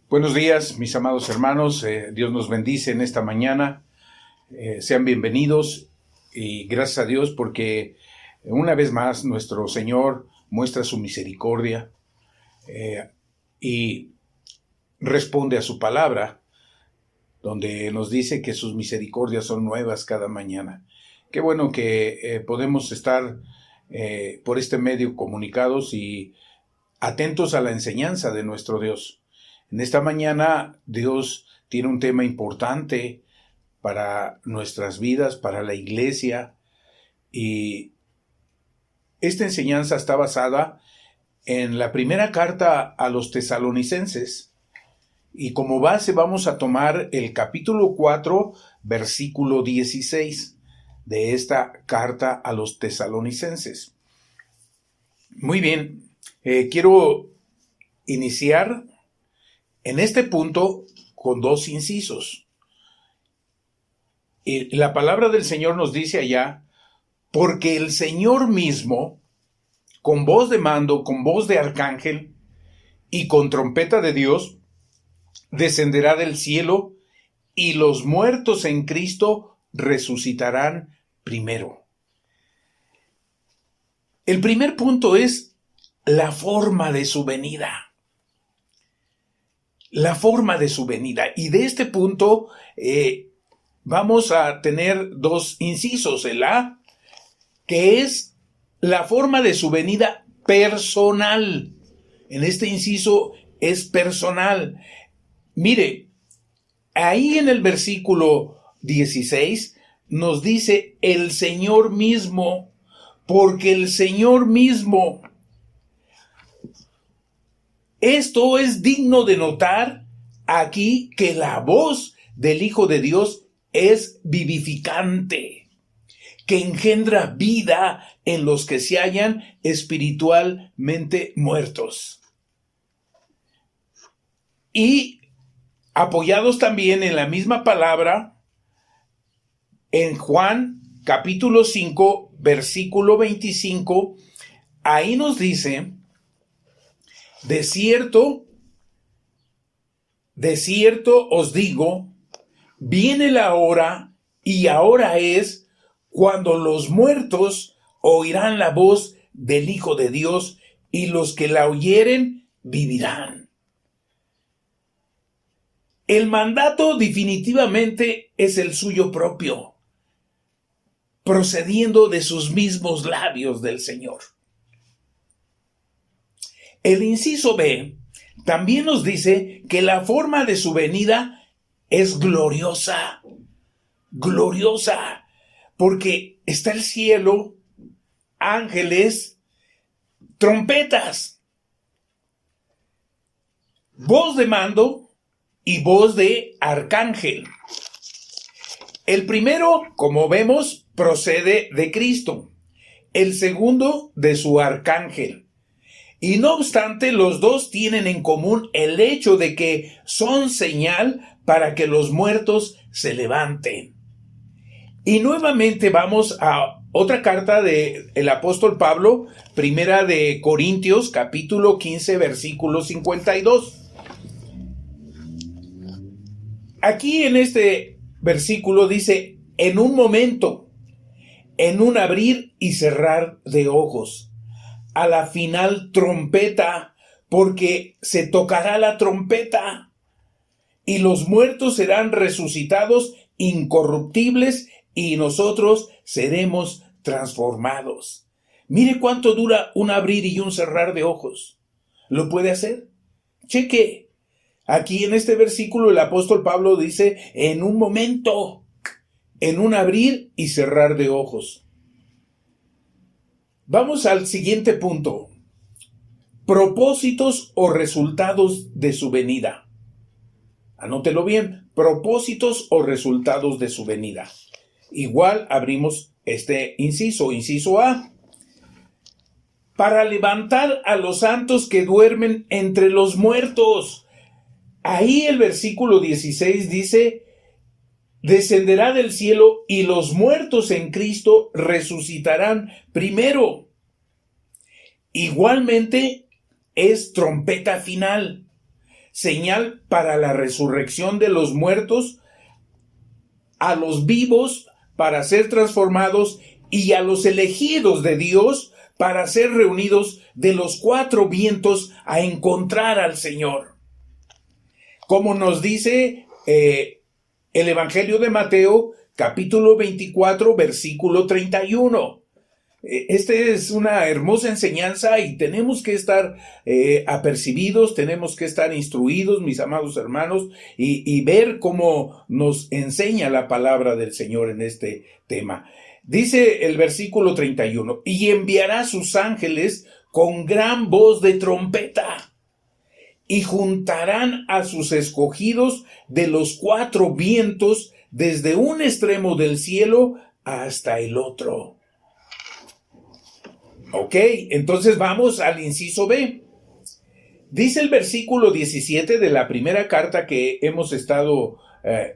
Buenos días, mis amados hermanos. Dios nos bendice en esta mañana. Sean bienvenidos y gracias a Dios porque una vez más nuestro Señor muestra su misericordia y responde a su palabra, donde nos dice que sus misericordias son nuevas cada mañana. Qué bueno que podemos estar por este medio comunicados y atentos a la enseñanza de nuestro Dios. En esta mañana Dios tiene un tema importante para nuestras vidas, para la iglesia, y esta enseñanza está basada en la primera carta a los tesalonicenses, y como base vamos a tomar el capítulo 4, versículo 16 de esta carta a los tesalonicenses. Muy bien, quiero iniciar en este punto con dos incisos. Y la palabra del Señor nos dice allá, porque el Señor mismo, con voz de mando, con voz de arcángel y con trompeta de Dios, descenderá del cielo y los muertos en Cristo resucitarán primero. El primer punto es la forma de su venida. La forma de su venida. Y de este punto vamos a tener dos incisos. El A, que es la forma de su venida personal. En este inciso es personal. Mire, ahí en el versículo 16 nos dice el Señor mismo, porque el Señor mismo. Esto es digno de notar aquí que la voz del Hijo de Dios es vivificante, que engendra vida en los que se hallan espiritualmente muertos. Y apoyados también en la misma palabra, en Juan capítulo 5, versículo 25, ahí nos dice: de cierto os digo, viene la hora, y ahora es, cuando los muertos oirán la voz del Hijo de Dios, y los que la oyeren vivirán. El mandato definitivamente es el suyo propio, procediendo de sus mismos labios del Señor. El inciso B también nos dice que la forma de su venida es gloriosa, porque está el cielo, ángeles, trompetas, voz de mando y voz de arcángel. El primero, como vemos, procede de Cristo, el segundo de su arcángel. Y no obstante, los dos tienen en común el hecho de que son señal para que los muertos se levanten. Y nuevamente vamos a otra carta del apóstol Pablo, primera de Corintios, capítulo 15, versículo 52. Aquí en este versículo dice, en un momento, en un abrir y cerrar de ojos, a la final trompeta, porque se tocará la trompeta, y los muertos serán resucitados incorruptibles, y nosotros seremos transformados. Mire cuánto dura un abrir y un cerrar de ojos. ¿Lo puede hacer? Cheque. Aquí en este versículo el apóstol Pablo dice, en un momento, en un abrir y cerrar de ojos. Vamos al siguiente punto. Propósitos o resultados de su venida. Anótelo bien. Propósitos o resultados de su venida. Igual abrimos este inciso A. Para levantar a los santos que duermen entre los muertos. Ahí el versículo 16 dice, descenderá del cielo y los muertos en Cristo resucitarán primero. Igualmente es trompeta final. señal para la resurrección de los muertos, a los vivos para ser transformados y a los elegidos de Dios para ser reunidos de los cuatro vientos a encontrar al Señor. Como nos dice el Evangelio de Mateo, capítulo 24, versículo 31. Esta es una hermosa enseñanza y tenemos que estar apercibidos, tenemos que estar instruidos, mis amados hermanos, y ver cómo nos enseña la palabra del Señor en este tema. Dice el versículo 31, y enviará sus ángeles con gran voz de trompeta, y juntarán a sus escogidos de los cuatro vientos desde un extremo del cielo hasta el otro. Ok, entonces vamos al inciso B. Dice el versículo 17 de la primera carta que hemos estado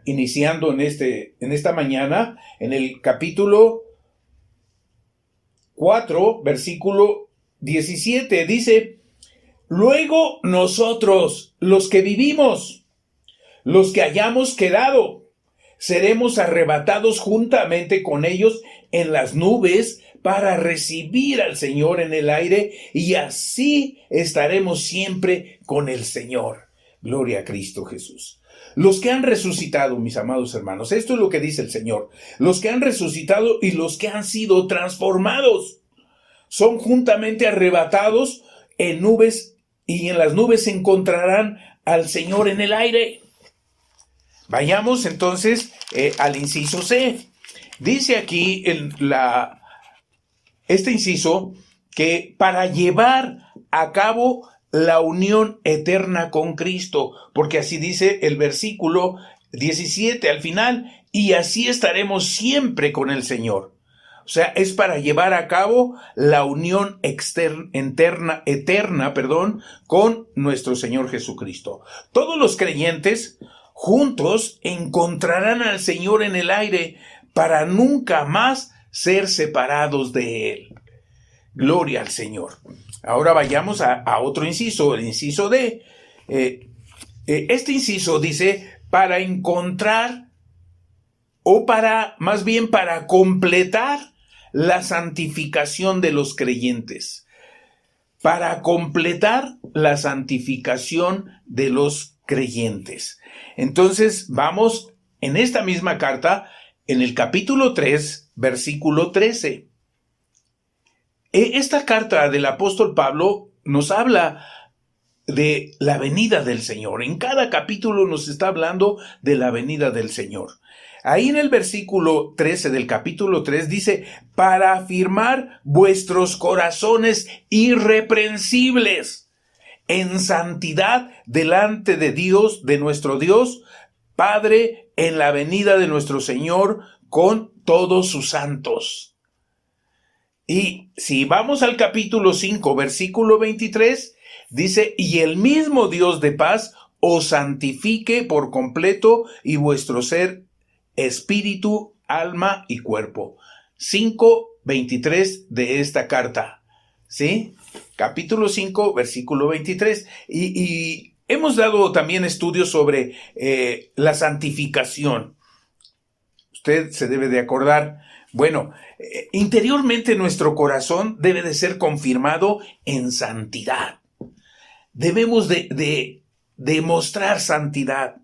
iniciando en esta mañana, en el capítulo 4, versículo 17, dice: luego nosotros, los que vivimos, los que hayamos quedado, seremos arrebatados juntamente con ellos en las nubes para recibir al Señor en el aire, y así estaremos siempre con el Señor. Gloria a Cristo Jesús. Los que han resucitado, mis amados hermanos, esto es lo que dice el Señor. Los que han resucitado y los que han sido transformados son juntamente arrebatados en nubes, y en las nubes encontrarán al Señor en el aire. Vayamos entonces al inciso C. Dice aquí este inciso que para llevar a cabo la unión eterna con Cristo, porque así dice el versículo 17 al final, y así estaremos siempre con el Señor. O sea, es para llevar a cabo la unión eterna, con nuestro Señor Jesucristo. Todos los creyentes juntos encontrarán al Señor en el aire para nunca más ser separados de Él. Gloria al Señor. Ahora vayamos a otro inciso, el inciso D. Este inciso dice para encontrar, o más bien para completar la santificación de los creyentes. Para completar la santificación de los creyentes. Entonces vamos en esta misma carta, en el capítulo 3, versículo 13. Esta carta del apóstol Pablo nos habla de la venida del Señor. En cada capítulo nos está hablando de la venida del Señor. Ahí en el versículo 13 del capítulo 3 dice: para afirmar vuestros corazones irreprensibles en santidad delante de Dios, de nuestro Dios, Padre, en la venida de nuestro Señor con todos sus santos. Y si vamos al capítulo 5, versículo 23, dice: y el mismo Dios de paz os santifique por completo, y vuestro ser, espíritu, alma y cuerpo. 5:23 de esta carta. ¿Sí? Capítulo 5, versículo 23. Y hemos dado también estudios sobre la santificación. Usted se debe de acordar. Bueno, interiormente nuestro corazón debe de ser confirmado en santidad. Debemos de demostrar santidad.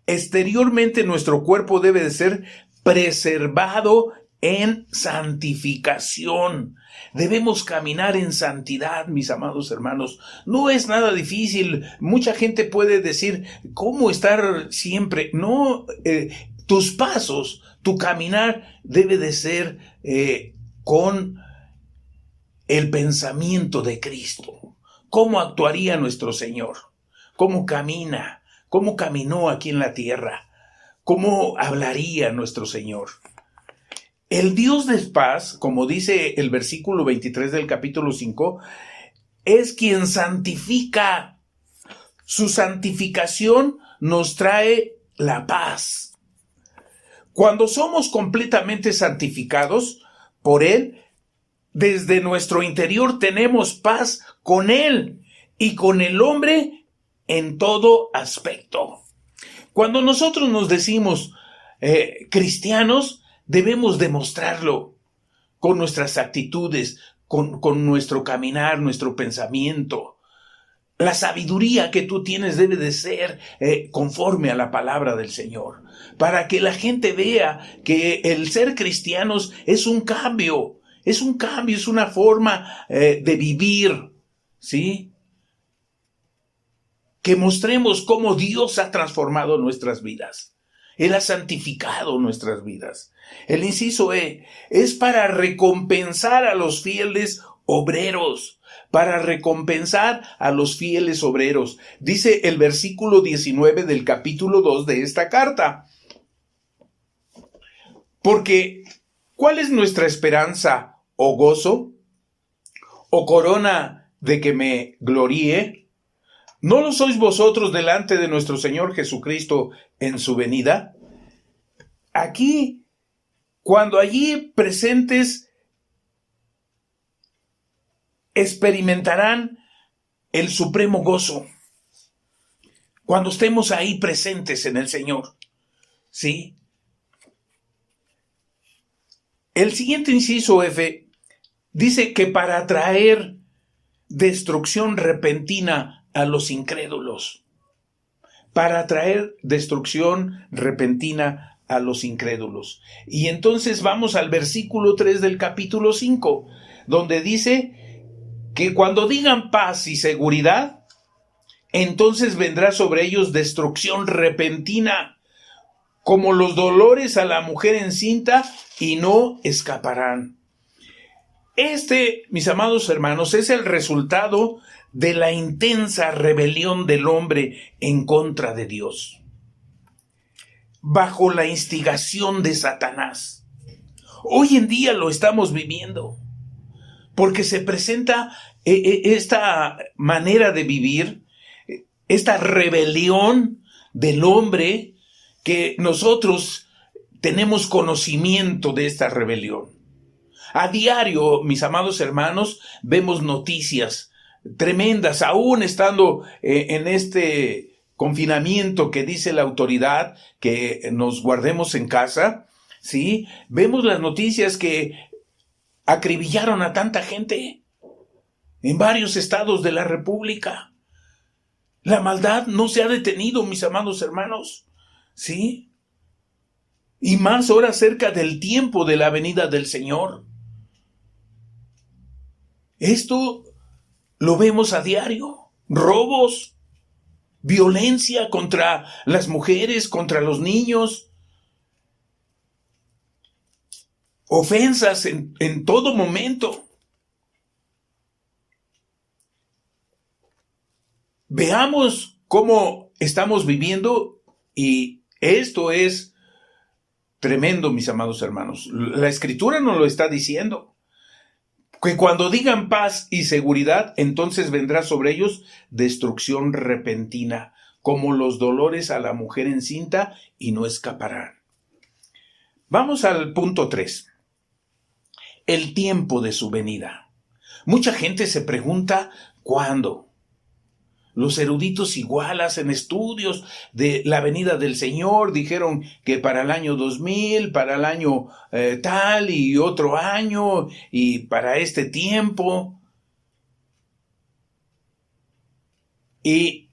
Exteriormente nuestro cuerpo debe de ser preservado en santificación. Debemos caminar en santidad, mis amados hermanos. No es nada difícil. Mucha gente puede decir, ¿cómo estar siempre? No, tus pasos, tu caminar debe de ser con el pensamiento de Cristo. ¿Cómo actuaría nuestro Señor? ¿Cómo camina? ¿Cómo caminó aquí en la tierra? ¿Cómo hablaría nuestro Señor? El Dios de paz, como dice el versículo 23 del capítulo 5, es quien santifica. Su santificación nos trae la paz. Cuando somos completamente santificados por Él, desde nuestro interior tenemos paz con Él y con el hombre en todo aspecto. Cuando nosotros nos decimos cristianos, debemos demostrarlo con nuestras actitudes, con nuestro caminar, nuestro pensamiento. La sabiduría que tú tienes debe de ser conforme a la palabra del Señor, para que la gente vea que el ser cristianos es un cambio, es una forma de vivir, ¿sí? Que mostremos cómo Dios ha transformado nuestras vidas. Él ha santificado nuestras vidas. El inciso E es para recompensar a los fieles obreros. Para recompensar a los fieles obreros. Dice el versículo 19 del capítulo 2 de esta carta. Porque, ¿cuál es nuestra esperanza o gozo o corona de que me gloríe? ¿No lo sois vosotros delante de nuestro Señor Jesucristo en su venida? Aquí, cuando allí presentes, experimentarán el supremo gozo. Cuando estemos ahí presentes en el Señor, ¿sí? El siguiente inciso F dice que para traer destrucción repentina a los incrédulos. Para traer destrucción repentina a los incrédulos. Y entonces vamos al versículo 3 del capítulo 5, donde dice que cuando digan paz y seguridad, entonces vendrá sobre ellos destrucción repentina, como los dolores a la mujer encinta, y no escaparán. Mis amados hermanos, es el resultado de la intensa rebelión del hombre en contra de Dios, bajo la instigación de Satanás. Hoy en día lo estamos viviendo, porque se presenta esta manera de vivir, esta rebelión del hombre, que nosotros tenemos conocimiento de esta rebelión. A diario, mis amados hermanos, vemos noticias tremendas, aún estando en este confinamiento que dice la autoridad que nos guardemos en casa, ¿sí? Vemos las noticias que acribillaron a tanta gente en varios estados de la República. La maldad no se ha detenido, mis amados hermanos, ¿sí? Y más ahora cerca del tiempo de la venida del Señor. Esto lo vemos a diario. Robos, violencia contra las mujeres, contra los niños, ofensas en todo momento. Veamos cómo estamos viviendo, y esto es tremendo, mis amados hermanos. La Escritura nos lo está diciendo. Que cuando digan paz y seguridad, entonces vendrá sobre ellos destrucción repentina, como los dolores a la mujer encinta, y no escaparán. Vamos al punto 3. El tiempo de su venida. Mucha gente se pregunta ¿cuándo? Los eruditos igual hacen estudios de la venida del Señor, dijeron que para el año 2000, para el año tal y otro año, y para este tiempo. Y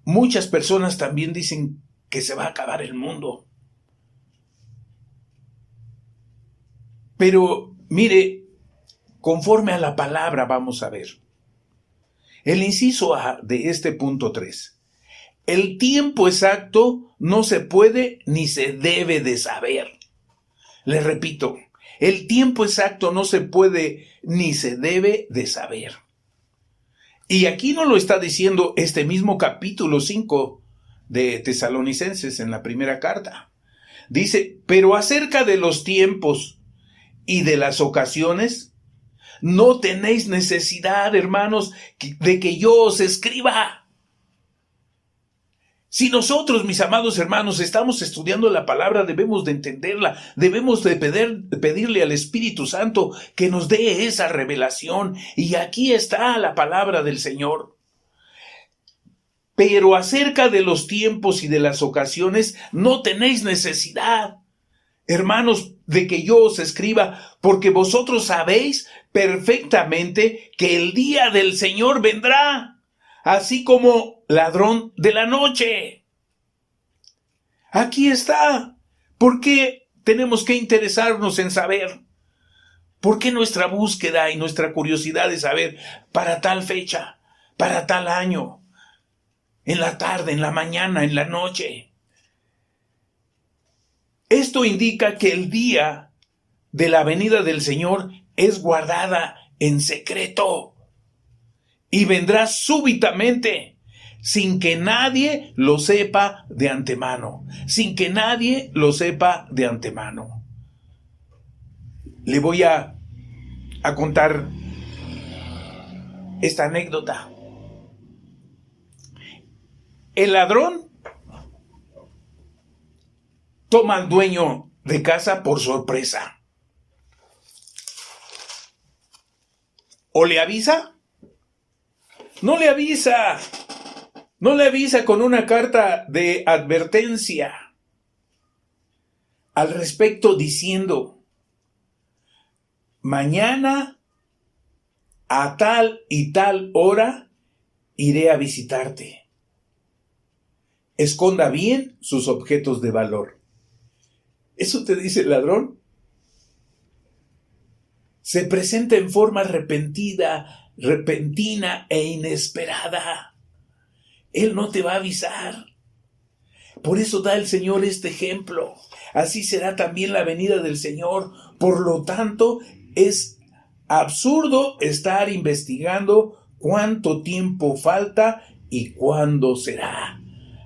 muchas personas también dicen que se va a acabar el mundo. Pero mire, conforme a la palabra vamos a ver. El inciso A de este punto 3. El tiempo exacto no se puede ni se debe de saber. Le repito, el tiempo exacto no se puede ni se debe de saber. Y aquí nos lo está diciendo este mismo capítulo 5 de Tesalonicenses en la primera carta. Dice, pero acerca de los tiempos y de las ocasiones, no tenéis necesidad, hermanos, de que yo os escriba. Si nosotros, mis amados hermanos, estamos estudiando la palabra, debemos de entenderla, debemos de pedirle al Espíritu Santo que nos dé esa revelación. Y aquí está la palabra del Señor. pero acerca de los tiempos y de las ocasiones no tenéis necesidad, hermanos, de que yo os escriba, porque vosotros sabéis perfectamente que el día del Señor vendrá, así como ladrón de la noche. Aquí está. ¿Por qué tenemos que interesarnos en saber? ¿Por qué nuestra búsqueda y nuestra curiosidad de saber para tal fecha, para tal año, en la tarde, en la mañana, en la noche? Esto indica que el día de la venida del Señor es guardada en secreto y vendrá súbitamente, sin que nadie lo sepa de antemano, sin que nadie lo sepa de antemano. Le voy a contar esta anécdota. El ladrón toma al dueño de casa por sorpresa. ¿O le avisa? No le avisa. No le avisa con una carta de advertencia al respecto diciendo: mañana a tal y tal hora iré a visitarte. Esconda bien sus objetos de valor. ¿Eso te dice el ladrón? Se presenta en forma repentina e inesperada. Él no te va a avisar. Por eso da el Señor este ejemplo. Así será también la venida del Señor. Por lo tanto, es absurdo estar investigando cuánto tiempo falta y cuándo será.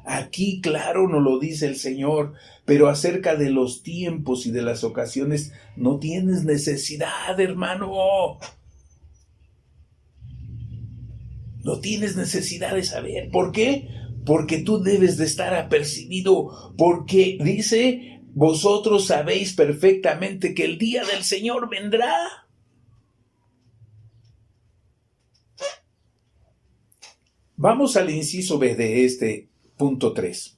Aquí, claro, nos lo dice el Señor, pero acerca de los tiempos y de las ocasiones no tienes necesidad, hermano. No tienes necesidad de saber. ¿Por qué? Porque tú debes de estar apercibido, porque dice: vosotros sabéis perfectamente que el día del Señor vendrá. Vamos al inciso B de este punto 3.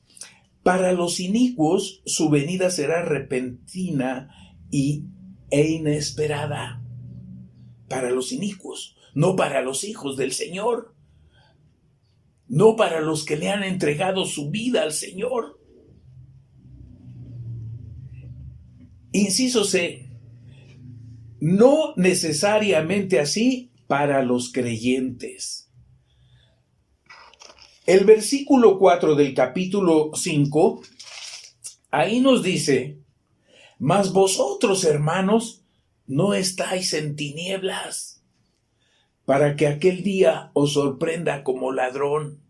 Para los inicuos su venida será repentina e inesperada. Para los inicuos, no para los hijos del Señor. No para los que le han entregado su vida al Señor. Inciso C. No necesariamente así para los creyentes. El versículo 4 del capítulo 5, ahí nos dice: mas vosotros, hermanos, no estáis en tinieblas, para que aquel día os sorprenda como ladrón.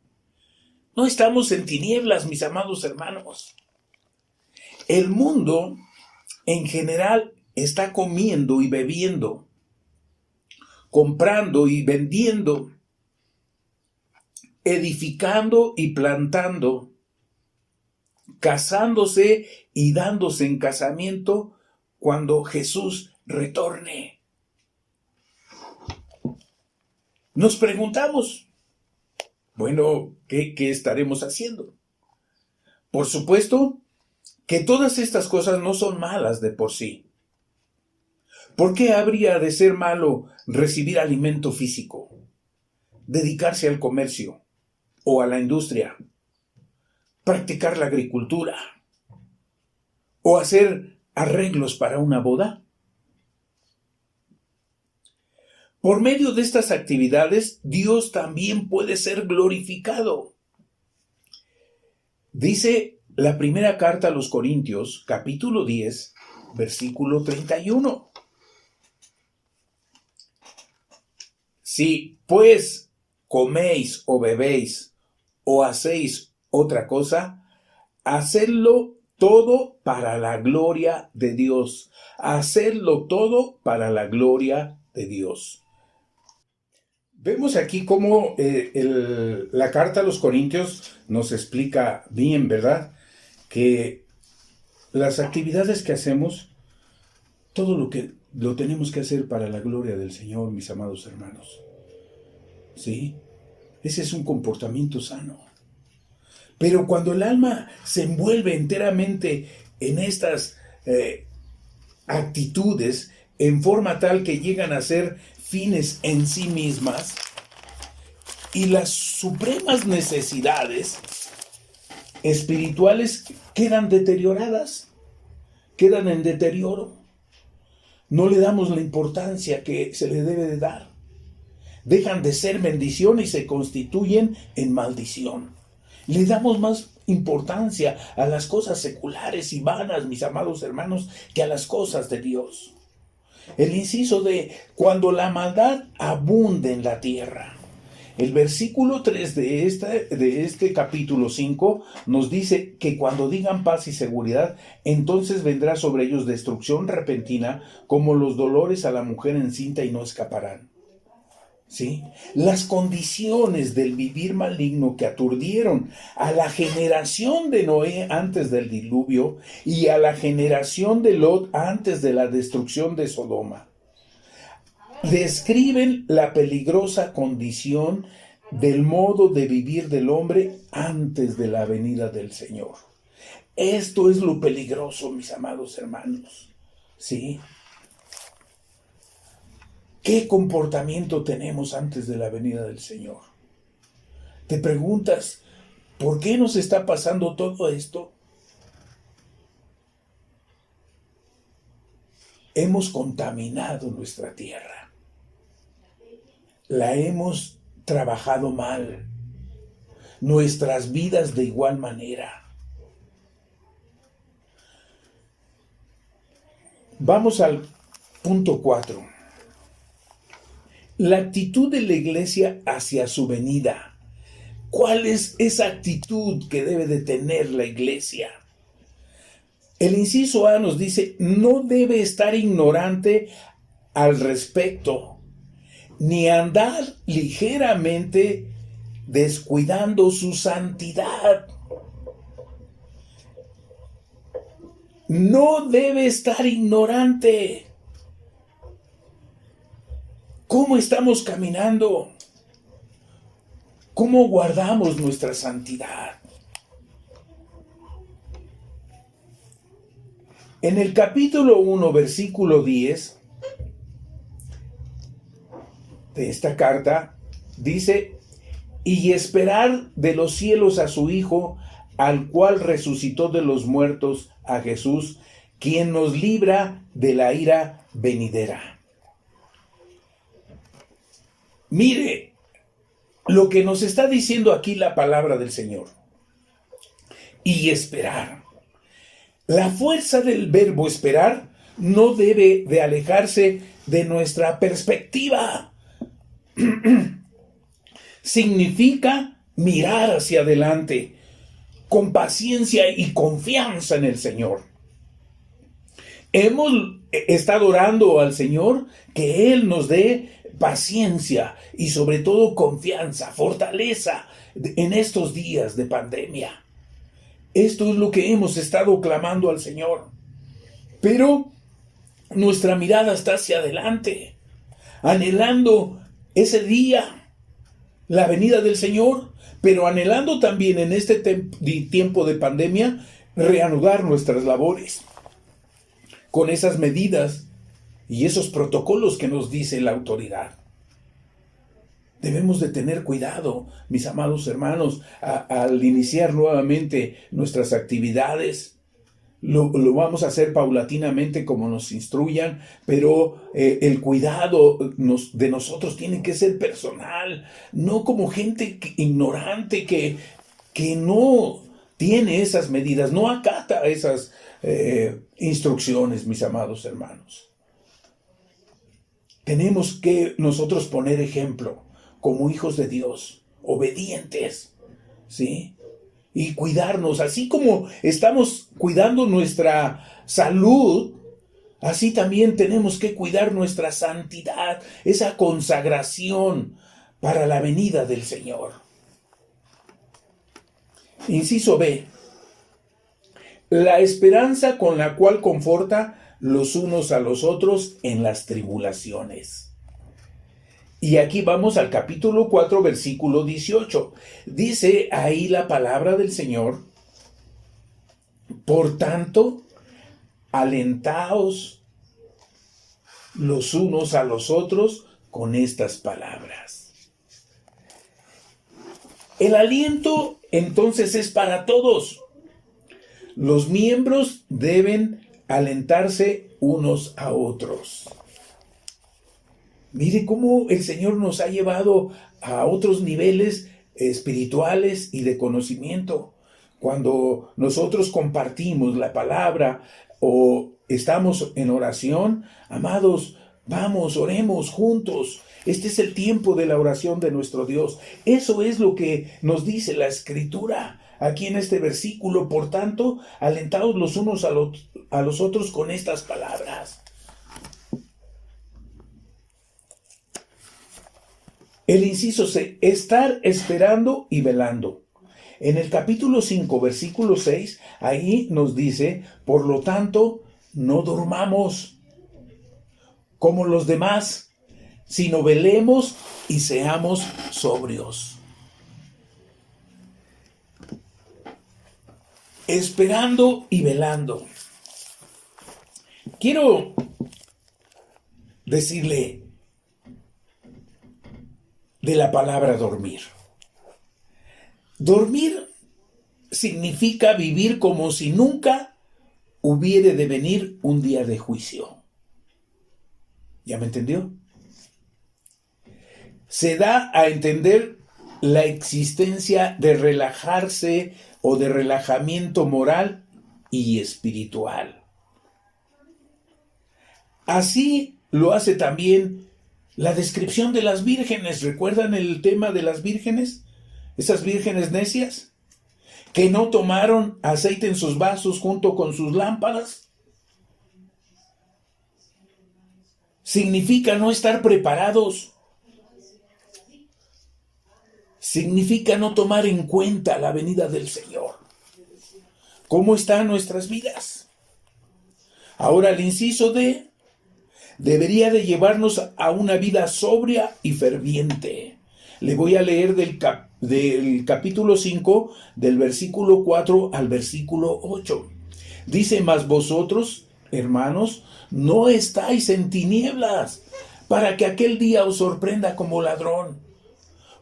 No estamos en tinieblas, mis amados hermanos. El mundo, en general, está comiendo y bebiendo, comprando y vendiendo, edificando y plantando, casándose y dándose en casamiento cuando Jesús retorne. Nos preguntamos, bueno, ¿qué estaremos haciendo? Por supuesto que todas estas cosas no son malas de por sí. ¿Por qué habría de ser malo recibir alimento físico, dedicarse al comercio o a la industria, practicar la agricultura o hacer arreglos para una boda? Por medio de estas actividades, Dios también puede ser glorificado. Dice la primera carta a los Corintios, capítulo 10, versículo 31. Si, pues, coméis o bebéis o hacéis otra cosa, hacedlo todo para la gloria de Dios. Hacedlo todo para la gloria de Dios. Vemos aquí cómo la carta a los Corintios nos explica bien, ¿verdad? Que las actividades que hacemos, todo lo tenemos que hacer para la gloria del Señor, mis amados hermanos. ¿Sí? Ese es un comportamiento sano. Pero cuando el alma se envuelve enteramente en estas actitudes, en forma tal que llegan a ser fines en sí mismas, y las supremas necesidades espirituales quedan deterioradas, quedan en deterioro. No le damos la importancia que se le debe de dar. Dejan de ser bendición y se constituyen en maldición. Le damos más importancia a las cosas seculares y vanas, mis amados hermanos, que a las cosas de Dios. El inciso de cuando la maldad abunde en la tierra. El versículo 3 de este capítulo 5 nos dice que cuando digan paz y seguridad, entonces vendrá sobre ellos destrucción repentina, como los dolores a la mujer encinta, y no escaparán. ¿Sí? Las condiciones del vivir maligno que aturdieron a la generación de Noé antes del diluvio y a la generación de Lot antes de la destrucción de Sodoma describen la peligrosa condición del modo de vivir del hombre antes de la venida del Señor. Esto es lo peligroso, mis amados hermanos. ¿Sí? ¿Qué comportamiento tenemos antes de la venida del Señor? Te preguntas, ¿por qué nos está pasando todo esto? Hemos contaminado nuestra tierra. La hemos trabajado mal. Nuestras vidas de igual manera. Vamos al punto 4. La actitud de la iglesia hacia su venida. ¿Cuál es esa actitud que debe de tener la iglesia? El inciso A nos dice, no debe estar ignorante al respecto, ni andar ligeramente descuidando su santidad. No debe estar ignorante. ¿Cómo estamos caminando? ¿Cómo guardamos nuestra santidad? En el capítulo 1, versículo 10 de esta carta, dice, y esperar de los cielos a su Hijo, al cual resucitó de los muertos, a Jesús, quien nos libra de la ira venidera. Mire lo que nos está diciendo aquí la palabra del Señor. Y esperar. La fuerza del verbo esperar no debe de alejarse de nuestra perspectiva. Significa mirar hacia adelante con paciencia y confianza en el Señor. Hemos estado orando al Señor que Él nos dé paciencia y sobre todo confianza, fortaleza en estos días de pandemia. Esto es lo que hemos estado clamando al Señor. Pero nuestra mirada está hacia adelante, anhelando ese día, la venida del Señor, pero anhelando también en este tiempo de pandemia reanudar nuestras labores con esas medidas y esos protocolos que nos dice la autoridad. Debemos de tener cuidado, mis amados hermanos, al iniciar nuevamente nuestras actividades. Lo vamos a hacer paulatinamente como nos instruyan, pero el cuidado de nosotros tiene que ser personal, no como gente ignorante que no tiene esas medidas, no acata esas instrucciones, mis amados hermanos. Tenemos que nosotros poner ejemplo como hijos de Dios, obedientes, ¿sí? Y cuidarnos, así como estamos cuidando nuestra salud, así también tenemos que cuidar nuestra santidad, esa consagración para la venida del Señor. Inciso B. La esperanza con la cual conforta los unos a los otros en las tribulaciones. Y aquí vamos al capítulo 4, versículo 18. Dice ahí la palabra del Señor: por tanto, alentaos los unos a los otros con estas palabras. El aliento entonces es para todos. Los miembros deben alentarse unos a otros. Mire cómo el Señor nos ha llevado a otros niveles espirituales y de conocimiento. Cuando nosotros compartimos la palabra o estamos en oración, amados, vamos, oremos juntos. Este es el tiempo de la oración de nuestro Dios. Eso es lo que nos dice la Escritura aquí en este versículo. Por tanto, alentaos los unos a los otros con estas palabras. El inciso C, estar esperando y velando. En el capítulo 5, versículo 6, ahí nos dice: por lo tanto, no durmamos como los demás, sino velemos y seamos sobrios. Esperando y velando. Quiero decirle de la palabra dormir. Dormir significa vivir como si nunca hubiere de venir un día de juicio. ¿Ya me entendió? Se da a entender la existencia de relajarse o de relajamiento moral y espiritual. Así lo hace también la descripción de las vírgenes. ¿Recuerdan el tema de las vírgenes? Esas vírgenes necias que no tomaron aceite en sus vasos junto con sus lámparas. Significa no estar preparados. Significa no tomar en cuenta la venida del Señor. ¿Cómo están nuestras vidas? Ahora el inciso D debería de llevarnos a una vida sobria y ferviente. Le voy a leer del capítulo 5, del versículo 4 al versículo 8. Dice: mas vosotros, hermanos, no estáis en tinieblas, para que aquel día os sorprenda como ladrón.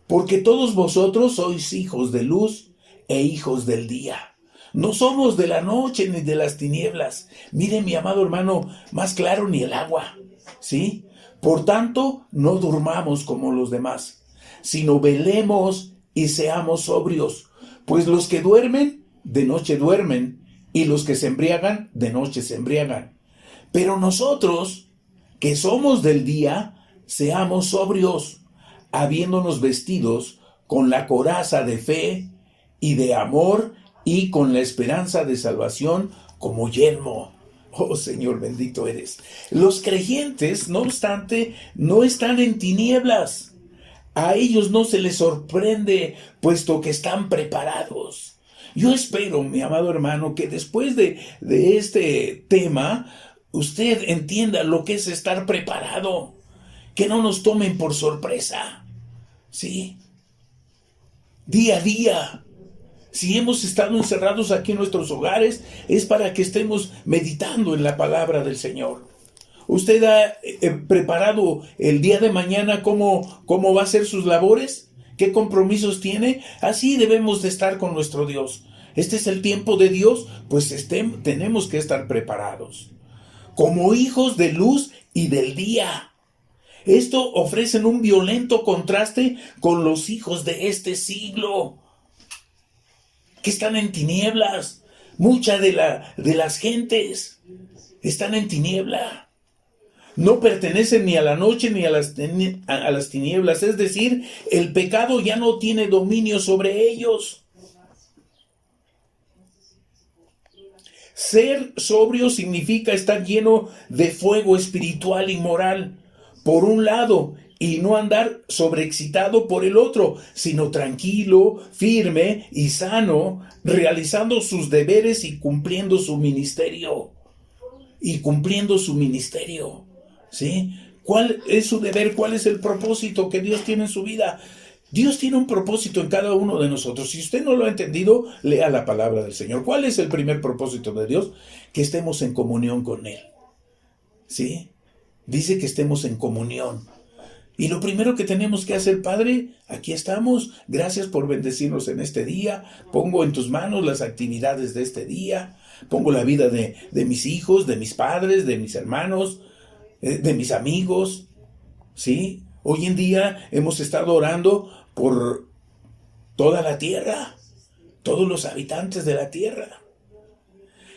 Porque todos vosotros sois hijos de luz e hijos del día. No somos de la noche ni de las tinieblas. Mire, mi amado hermano, más claro ni el agua, ¿sí? Por tanto, no durmamos como los demás, sino velemos y seamos sobrios. Pues los que duermen, de noche duermen, y los que se embriagan, de noche se embriagan. Pero nosotros, que somos del día, seamos sobrios, habiéndonos vestidos con la coraza de fe y de amor y con la esperanza de salvación como yelmo. Oh Señor, bendito eres. Los creyentes, no obstante, no están en tinieblas. A ellos no se les sorprende, puesto que están preparados. Yo espero, mi amado hermano, que después de este tema, usted entienda lo que es estar preparado. Que no nos tomen por sorpresa. ¿Sí? Día a día. Si hemos estado encerrados aquí en nuestros hogares, es para que estemos meditando en la palabra del Señor. ¿Usted ha preparado el día de mañana cómo va a ser sus labores? ¿Qué compromisos tiene? Así debemos de estar con nuestro Dios. Este es el tiempo de Dios, pues tenemos que estar preparados. Como hijos de luz y del día. Esto ofrece un violento contraste con los hijos de este siglo, que están en tinieblas. Muchas de las gentes están en tiniebla. No pertenecen ni a la noche ni a las tinieblas. Es decir, el pecado ya no tiene dominio sobre ellos. Ser sobrio significa estar lleno de fuego espiritual y moral, por un lado, y no andar sobreexcitado por el otro, sino tranquilo, firme y sano, realizando sus deberes y cumpliendo su ministerio. ¿Sí? ¿Cuál es su deber? ¿Cuál es el propósito que Dios tiene en su vida? Dios tiene un propósito en cada uno de nosotros. Si usted no lo ha entendido, lea la palabra del Señor. ¿Cuál es el primer propósito de Dios? Que estemos en comunión con Él. ¿Sí? Dice que estemos en comunión. Y lo primero que tenemos que hacer, Padre, aquí estamos. Gracias por bendecirnos en este día. Pongo en tus manos las actividades de este día. Pongo la vida de mis hijos, de mis padres, de mis hermanos, de mis amigos. ¿Sí? Hoy en día hemos estado orando por toda la tierra, todos los habitantes de la tierra.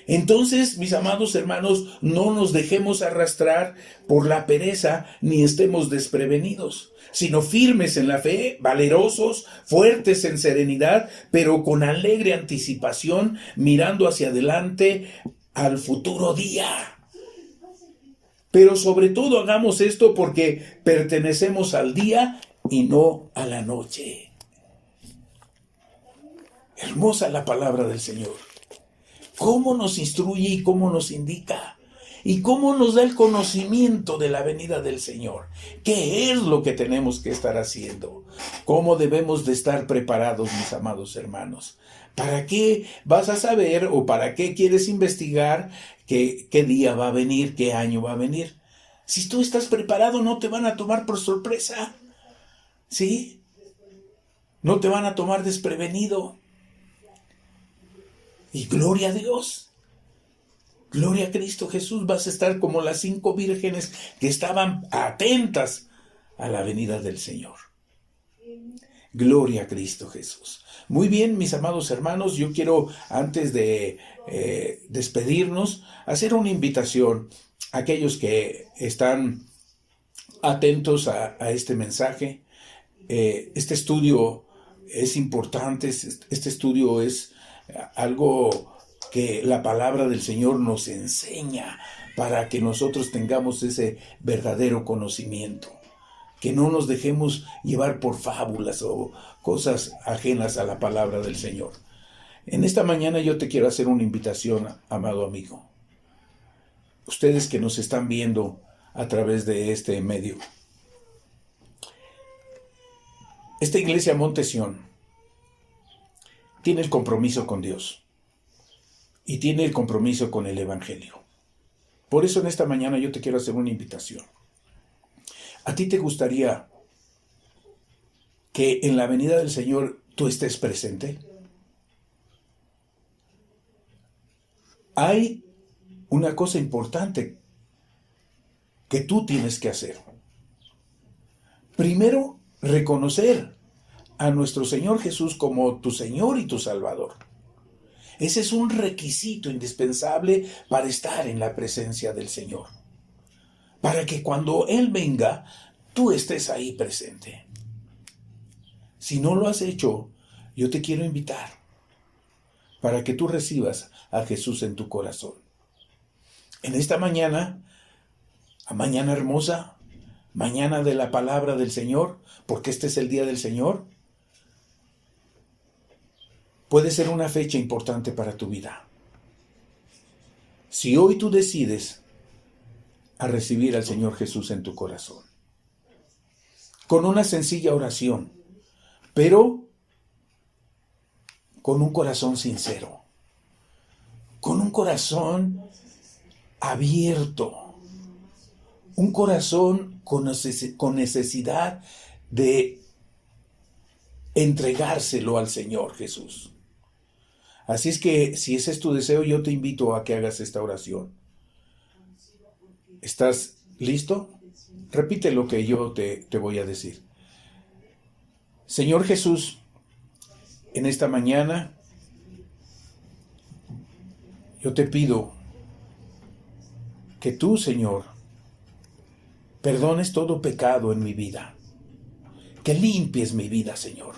Entonces, mis amados hermanos, no nos dejemos arrastrar por la pereza ni estemos desprevenidos, sino firmes en la fe, valerosos, fuertes en serenidad, pero con alegre anticipación, mirando hacia adelante al futuro día. Pero sobre todo hagamos esto porque pertenecemos al día y no a la noche. Hermosa la palabra del Señor. Cómo nos instruye y cómo nos indica. Y cómo nos da el conocimiento de la venida del Señor. ¿Qué es lo que tenemos que estar haciendo? ¿Cómo debemos de estar preparados, mis amados hermanos? ¿Para qué vas a saber o para qué quieres investigar qué día va a venir, qué año va a venir? Si tú estás preparado, no te van a tomar por sorpresa. ¿Sí? No te van a tomar desprevenido. Y gloria a Dios. Gloria a Cristo Jesús. Vas a estar como las 5 vírgenes que estaban atentas a la venida del Señor. Gloria a Cristo Jesús. Muy bien, mis amados hermanos, yo quiero, antes de despedirnos, hacer una invitación a aquellos que están atentos a este mensaje. Este estudio es importante, este estudio es algo que la palabra del Señor nos enseña para que nosotros tengamos ese verdadero conocimiento. Que no nos dejemos llevar por fábulas o cosas ajenas a la palabra del Señor. En esta mañana yo te quiero hacer una invitación, amado amigo. Ustedes que nos están viendo a través de este medio. Esta iglesia Monte Sión tiene el compromiso con Dios y tiene el compromiso con el Evangelio. Por eso en esta mañana yo te quiero hacer una invitación. ¿A ti te gustaría que en la venida del Señor tú estés presente? Hay una cosa importante que tú tienes que hacer. Primero, reconocer a nuestro Señor Jesús como tu Señor y tu Salvador. Ese es un requisito indispensable para estar en la presencia del Señor. Para que cuando Él venga, tú estés ahí presente. Si no lo has hecho, yo te quiero invitar para que tú recibas a Jesús en tu corazón. En esta mañana, a mañana hermosa, mañana de la palabra del Señor, porque este es el día del Señor, puede ser una fecha importante para tu vida. Si hoy tú decides a recibir al Señor Jesús en tu corazón, con una sencilla oración, pero con un corazón sincero, con un corazón abierto, un corazón con necesidad de entregárselo al Señor Jesús. Así es que si ese es tu deseo, yo te invito a que hagas esta oración. ¿Estás listo? Repite lo que yo te voy a decir. Señor Jesús, en esta mañana yo te pido que tú, Señor, perdones todo pecado en mi vida, que limpies mi vida, Señor.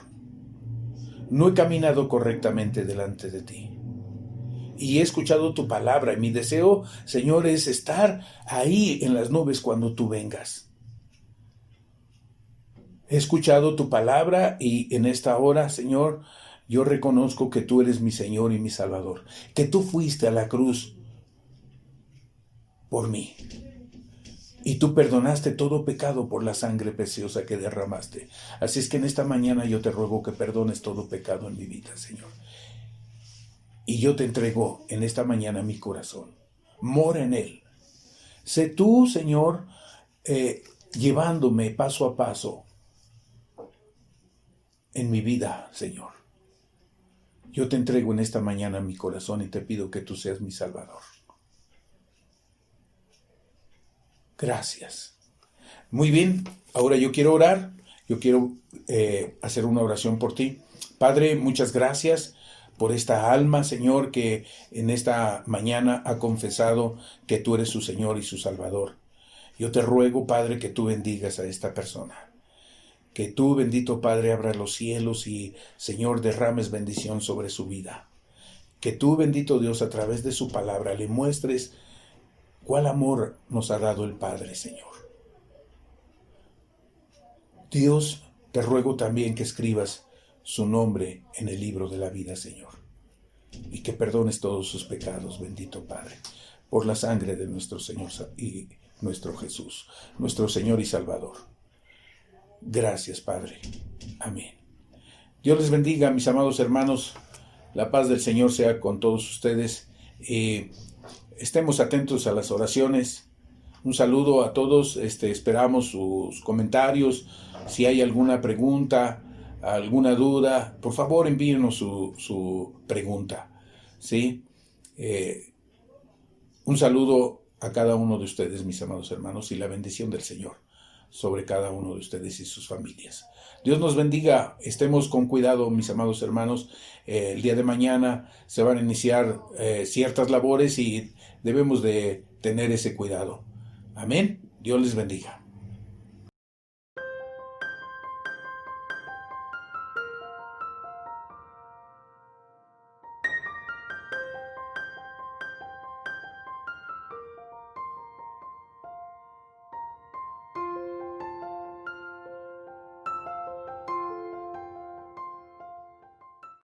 No he caminado correctamente delante de ti y he escuchado tu palabra y mi deseo, Señor, es estar ahí en las nubes cuando tú vengas. He escuchado tu palabra y en esta hora, Señor, yo reconozco que tú eres mi Señor y mi Salvador, que tú fuiste a la cruz por mí. Y tú perdonaste todo pecado por la sangre preciosa que derramaste. Así es que en esta mañana yo te ruego que perdones todo pecado en mi vida, Señor. Y yo te entrego en esta mañana mi corazón. Mora en él. Sé tú, Señor, llevándome paso a paso en mi vida, Señor. Yo te entrego en esta mañana mi corazón y te pido que tú seas mi Salvador. Gracias. Muy bien, ahora yo quiero orar. Yo quiero hacer una oración por ti. Padre, muchas gracias por esta alma, Señor, que en esta mañana ha confesado que tú eres su Señor y su Salvador. Yo te ruego, Padre, que tú bendigas a esta persona. Que tú, bendito Padre, abras los cielos y, Señor, derrames bendición sobre su vida. Que tú, bendito Dios, a través de su palabra le muestres cuál amor nos ha dado el Padre, Señor. Dios, te ruego también que escribas su nombre en el libro de la vida, Señor. Y que perdones todos sus pecados, bendito Padre, por la sangre de nuestro Señor y nuestro Jesús, nuestro Señor y Salvador. Gracias, Padre. Amén. Dios les bendiga, mis amados hermanos. La paz del Señor sea con todos ustedes. Estemos atentos a las oraciones. Un saludo a todos. Esperamos sus comentarios. Si hay alguna pregunta, alguna duda, por favor envíenos su pregunta. ¿Sí? Un saludo a cada uno de ustedes, mis amados hermanos, y la bendición del Señor sobre cada uno de ustedes y sus familias. Dios nos bendiga, estemos con cuidado, mis amados hermanos. El día de mañana se van a iniciar ciertas labores y debemos de tener ese cuidado. Amén. Dios les bendiga.